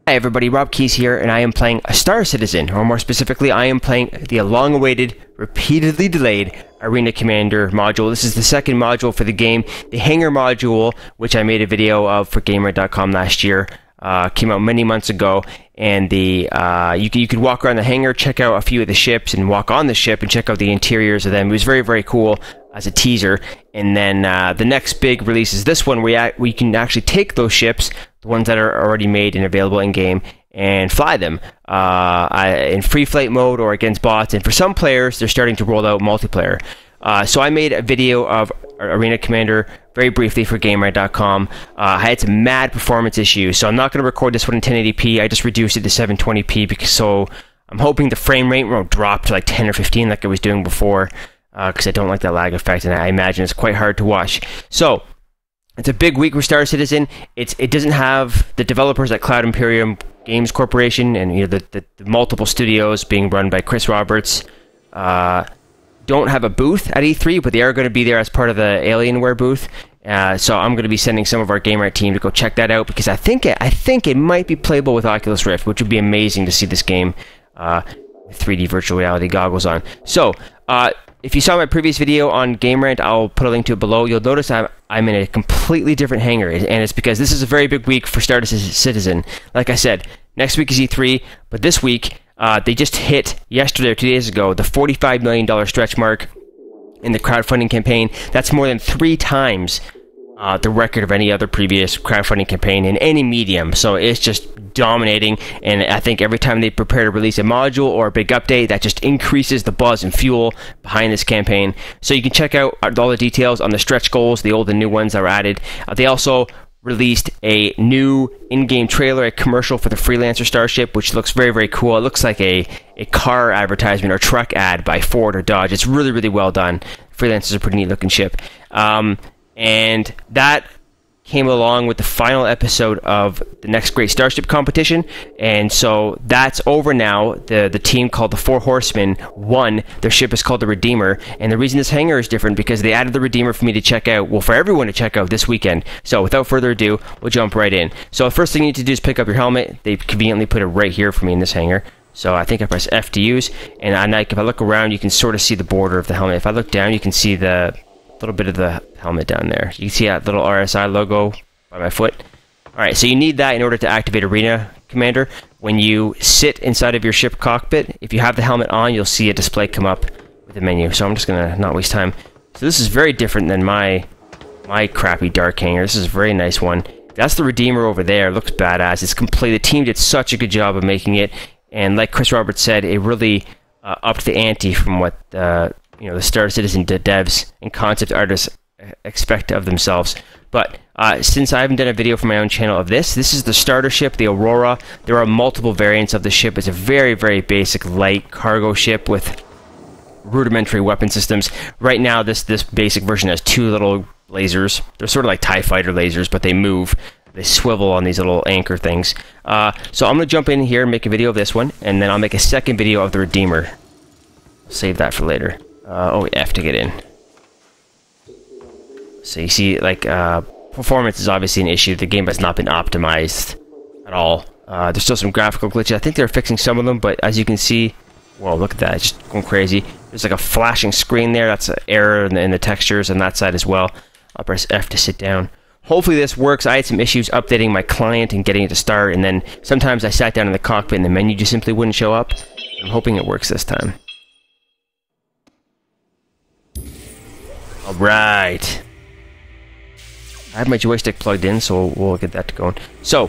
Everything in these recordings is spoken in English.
Hi everybody, Rob Keys here, and I am playing a Star Citizen, or more specifically, I am playing the long-awaited, repeatedly delayed Arena Commander module. This is the second module for the game. The Hangar module, which I made a video of for GameRant.com last year, came out many months ago, and you could walk around the hangar, check out a few of the ships, and walk on the ship and check out the interiors of them. It was very, very cool as a teaser. And then the next big release is this one, where we can actually take those ships, the ones that are already made and available in game, and fly them in free flight mode or against bots. And for some players, they're starting to roll out multiplayer. So I made a video of Arena Commander very briefly for GameRant.com. I had some mad performance issues, so I'm not going to record this one in 1080p. I just reduced it to 720p, so I'm hoping the frame rate won't drop to like 10 or 15 like I was doing before, because I don't like that lag effect, and I imagine it's quite hard to watch. So it's a big week for Star Citizen. It doesn't have the developers at Cloud Imperium Games Corporation, and the multiple studios being run by Chris Roberts. Don't have a booth at E3, but they are going to be there as part of the Alienware booth. So I'm going to be sending some of our GameRant team to go check that out, because I think it might be playable with Oculus Rift, which would be amazing to see this game with 3D virtual reality goggles on. So if you saw my previous video on GameRant, I'll put a link to it below. You'll notice I'm in a completely different hangar, and it's because this is a very big week for Star Citizen. Like I said, next week is E3, but this week they just hit yesterday or 2 days ago the $45 million stretch mark in the crowdfunding campaign. That's more than 3 times the record of any other previous crowdfunding campaign in any medium. So it's just dominating, and I think every time they prepare to release a module or a big update, that just increases the buzz and fuel behind this campaign. So you can check out all the details on the stretch goals, the old and new ones that were added. They also released a new in-game trailer, a commercial for the Freelancer starship, which looks very, very cool. It looks like a car advertisement or truck ad by Ford or Dodge. It's really, really well done. Freelancer's a pretty neat looking ship. And that came along with the final episode of the Next Great Starship competition, and so that's over now. The team called the Four Horsemen won. Their ship is called the Redeemer, and the reason this hangar is different because they added the Redeemer for me to check out, well, for everyone to check out this weekend. So without further ado, we'll jump right in. So the first thing you need to do is pick up your helmet. They conveniently put it right here for me in this hangar. So I think I press F to use, and if I look around, you can sort of see the border of the helmet. If I look down, you can see the little bit of the helmet down there. You can see that little RSI logo by my foot. Alright, so you need that in order to activate Arena Commander. When you sit inside of your ship cockpit, if you have the helmet on, you'll see a display come up with the menu. So I'm just going to not waste time. So this is very different than my crappy dark hangar. This is a very nice one. That's the Redeemer over there. It looks badass. It's complete. The team did such a good job of making it, and like Chris Roberts said, it really upped the ante from what the Star Citizen devs and concept artists expect of themselves. But since I haven't done a video for my own channel of this is the starter ship, the Aurora. There are multiple variants of the ship. It's a very, very basic light cargo ship with rudimentary weapon systems. Right now, this basic version has 2 little lasers. They're sort of like TIE fighter lasers, but they move. They swivel on these little anchor things. So I'm going to jump in here and make a video of this one, and then I'll make a second video of the Redeemer. Save that for later. F to get in. So you see, like, performance is obviously an issue. The game has not been optimized at all. There's still some graphical glitches. I think they're fixing some of them, but as you can see, whoa, look at that, it's just going crazy. There's like a flashing screen there. That's an error in the textures on that side as well. I'll press F to sit down. Hopefully this works. I had some issues updating my client and getting it to start, and then sometimes I sat down in the cockpit and the menu just simply wouldn't show up. I'm hoping it works this time. Alright. I have my joystick plugged in, so we'll get that going. So,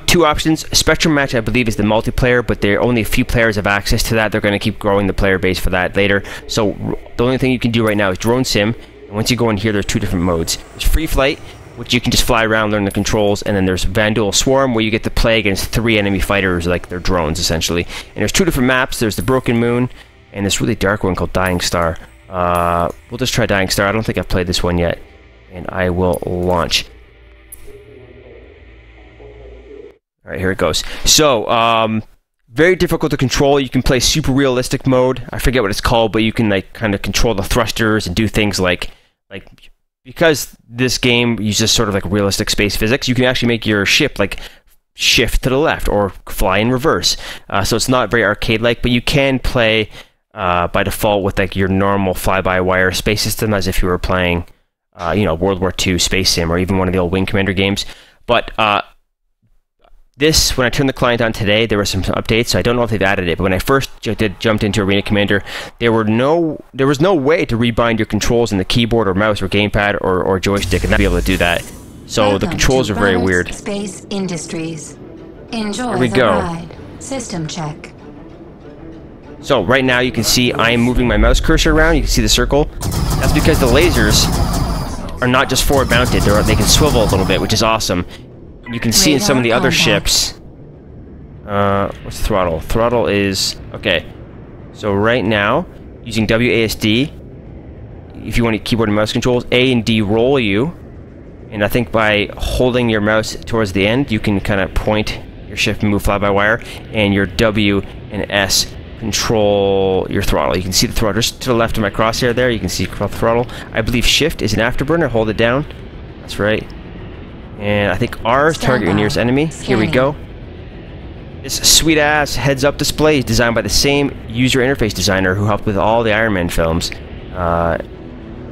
2 options. Spectrum Match, I believe, is the multiplayer, but only a few players have access to that. They're going to keep growing the player base for that later. So, the only thing you can do right now is Drone Sim. And once you go in here, there's 2 different modes. There's Free Flight, which you can just fly around, learn the controls, and then there's Vanduul Swarm, where you get to play against 3 enemy fighters, like they're drones, essentially. And there's 2 different maps. There's the Broken Moon, and this really dark one called Dying Star. We'll just try Dying Star. I don't think I've played this one yet. And I will launch. Alright, here it goes. So, very difficult to control. You can play super realistic mode. I forget what it's called, but you can like kind of control the thrusters and do things like because this game uses sort of like realistic space physics, you can actually make your ship like shift to the left or fly in reverse. So it's not very arcade-like, but you can play by default with like your normal fly-by-wire space system as if you were playing, World War II Space Sim or even one of the old Wing Commander games. But when I turned the client on today, there were some updates, so I don't know if they've added it, but when I first jumped into Arena Commander, there was no way to rebind your controls in the keyboard or mouse or gamepad or joystick, and not be able to do that. So the controls are very weird. Space Industries. Enjoy Here we the go. ride. System check. So right now you can see I am moving my mouse cursor around. You can see the circle. That's because the lasers are not just forward mounted. They can swivel a little bit, which is awesome. You can see in some of the other ships. What's throttle? Throttle is okay. So right now, using WASD, if you want keyboard and mouse controls, A and D roll you, and I think by holding your mouse towards the end, you can kind of point your ship and move fly-by-wire, and your W and S control your throttle. You can see the throttle just to the left of my crosshair there. You can see throttle. I believe Shift is an afterburner. Hold it down. That's right. And I think R is target your nearest enemy. Here we go. This sweet-ass heads-up display is designed by the same user interface designer who helped with all the Iron Man films.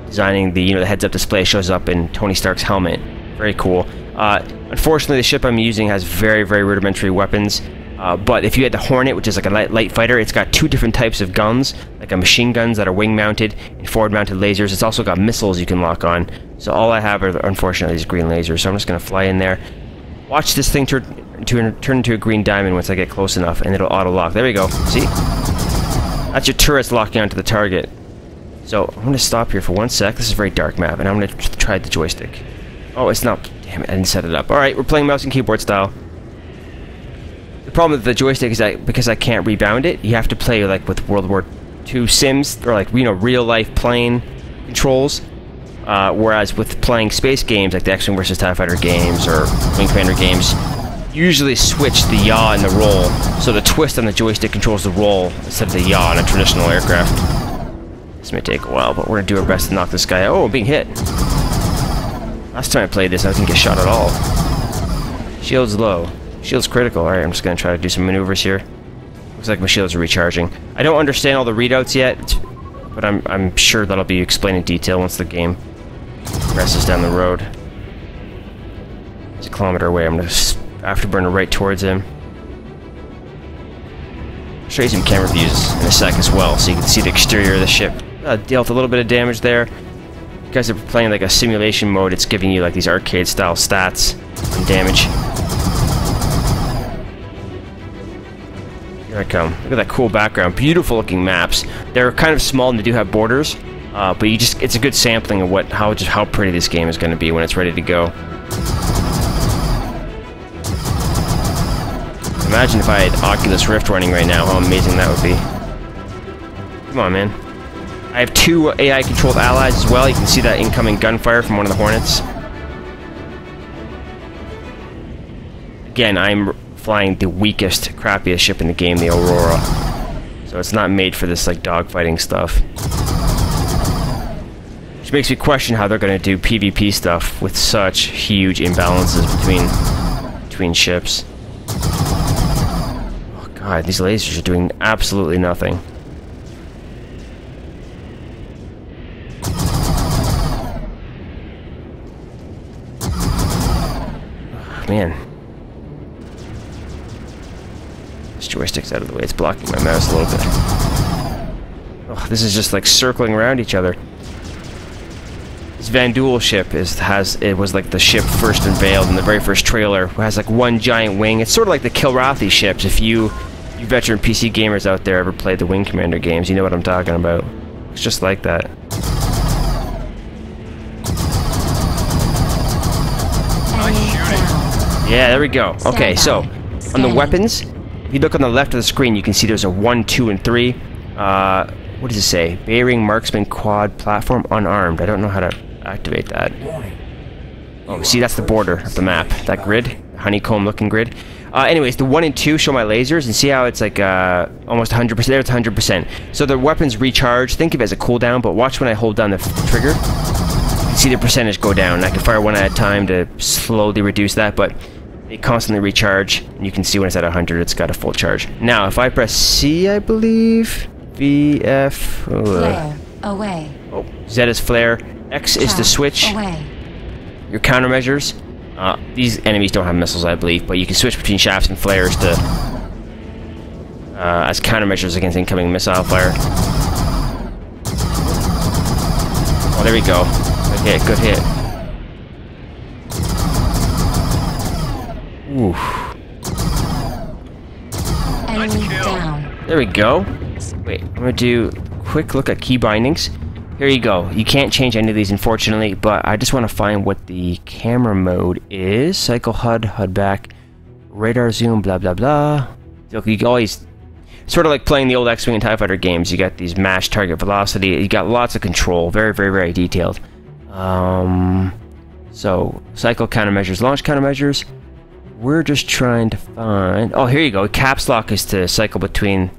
Designing the heads-up display shows up in Tony Stark's helmet. Very cool. Unfortunately, the ship I'm using has very, very rudimentary weapons. But if you had the Hornet, which is like a light fighter, it's got two different types of guns, like a machine guns that are wing-mounted and forward-mounted lasers. It's also got missiles you can lock on. So all I have are, unfortunately, these green lasers. So I'm just going to fly in there. Watch this thing turn into a green diamond once I get close enough, and it'll auto-lock. There we go. See? That's your turrets locking onto the target. So I'm going to stop here for 1 sec. This is a very dark map, and I'm going to try the joystick. Oh, it's not... Damn it, I didn't set it up. Alright, we're playing mouse and keyboard style. The problem with the joystick is that because I can't rebound it, you have to play like with World War II Sims, or like, real-life plane controls. Whereas with playing space games, like the X-Wing vs. TIE Fighter games, or Wing Commander games, you usually switch the yaw and the roll, so the twist on the joystick controls the roll instead of the yaw on a traditional aircraft. This may take a while, but we're going to do our best to knock this guy out. Oh, I'm being hit. Last time I played this, I didn't get shot at all. Shield's low. Shield's critical. Alright, I'm just going to try to do some maneuvers here. Looks like my shields are recharging. I don't understand all the readouts yet, but I'm sure that'll be explained in detail once the game progresses down the road. He's a kilometer away. I'm going to afterburner right towards him. I'll show you some camera views in a sec as well, so you can see the exterior of the ship. Dealt a little bit of damage there. Because they're playing like a simulation mode, it's giving you like these arcade-style stats and damage. Here I come. Look at that cool background. Beautiful looking maps. They're kind of small and they do have borders, but it's a good sampling of how pretty this game is going to be when it's ready to go. Imagine if I had Oculus Rift running right now, how amazing that would be. Come on, man. I have 2 AI-controlled allies as well. You can see that incoming gunfire from one of the Hornets. Again, I'm flying the weakest, crappiest ship in the game, the Aurora. So it's not made for this, like, dogfighting stuff. Which makes me question how they're going to do PvP stuff with such huge imbalances between ships. Oh god, these lasers are doing absolutely nothing. Man. This joystick's out of the way. It's blocking my mouse a little bit. Oh, this is just like circling around each other. This Van Duel ship was like the ship first unveiled in the very first trailer. It has like one giant wing. It's sort of like the Kilrathi ships. If you veteran PC gamers out there ever played the Wing Commander games, you know what I'm talking about. It's just like that. Yeah, there we go. Okay, so on the weapons, if you look on the left of the screen, you can see there's a 1, 2, and 3. What does it say? Bearing Marksman Quad Platform Unarmed. I don't know how to activate that. Oh, see, that's the border of the map. That grid, honeycomb-looking grid. Anyways, the 1 and 2 show my lasers, and see how it's like almost 100%. There, it's 100%. So the weapons recharge. Think of it as a cooldown, but watch when I hold down the trigger. You can see the percentage go down. I can fire one at a time to slowly reduce that, but They constantly recharge, and you can see when it's at 100, it's got a full charge. Now, if I press C, I believe, V, F, Flare. Away. oh, Z is flare, X is the switch. Away. Your countermeasures. These enemies don't have missiles, I believe, but you can switch between shafts and flares to as countermeasures against incoming missile fire. Oh, there we go. Good hit, good hit. Ooh. Enemy down. There we go. Wait, I'm gonna do a quick look at key bindings. Here you go. You can't change any of these, unfortunately, but I just want to find what the camera mode is. Cycle HUD, HUD back, radar zoom, blah, blah, blah. So you can always... Sort of like playing the old X-Wing and TIE Fighter games. You got these mash target velocity. You got lots of control. Very, very, very detailed. So, cycle countermeasures, launch countermeasures. We're just trying to find... Oh, here you go. Caps lock is to cycle between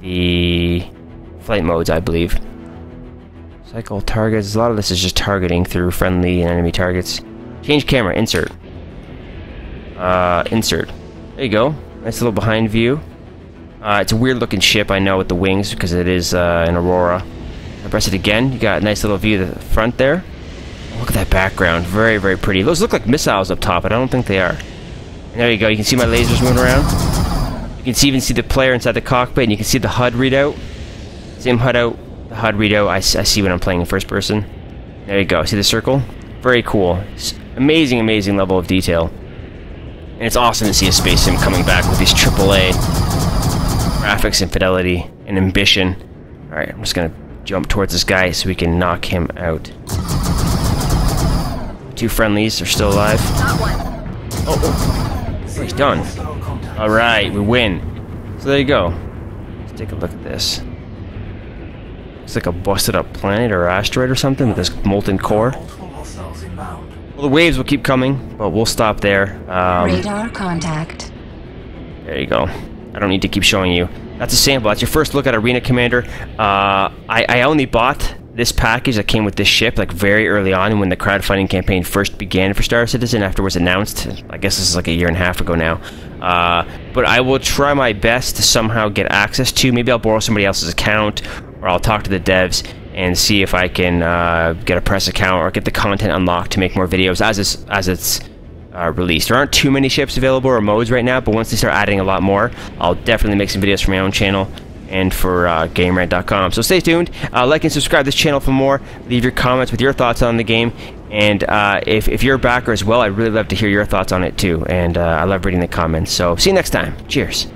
the flight modes, I believe. Cycle targets. A lot of this is just targeting through friendly and enemy targets. Change camera. Insert. Insert. There you go. Nice little behind view. It's a weird looking ship, I know, with the wings, because it is an Aurora. I press it again. You got a nice little view of the front there. Oh, look at that background. Very, very pretty. Those look like missiles up top, but I don't think they are. And there you go. You can see my lasers moving around. You can even see the player inside the cockpit, and you can see the HUD readout. Same HUD out. The HUD readout I see when I'm playing in first person. There you go. See the circle? Very cool. It's amazing, amazing level of detail. And it's awesome to see a space sim coming back with these AAA graphics and fidelity and ambition. Alright, I'm just gonna jump towards this guy so we can knock him out. Two friendlies are still alive. Oh, he's done. Alright, we win. So there you go. Let's take a look at this. Looks like a busted up planet or asteroid or something with this molten core. Well, the waves will keep coming, but we'll stop there. Radar contact. There you go. I don't need to keep showing you. That's a sample. That's your first look at Arena Commander. I only bought this package that came with this ship like very early on when the crowdfunding campaign first began for Star Citizen after it was announced. I guess this is like a year and a half ago now. But I will try my best to somehow get access to. Maybe I'll borrow somebody else's account, or I'll talk to the devs and see if I can get a press account or get the content unlocked to make more videos as it's released. There aren't too many ships available or modes right now, but once they start adding a lot more, I'll definitely make some videos for my own channel and for GameRant.com. So stay tuned, like and subscribe to this channel for more. Leave your comments with your thoughts on the game, and if you're a backer as well, I'd really love to hear your thoughts on it too, and I love reading the comments. So see you next time. Cheers.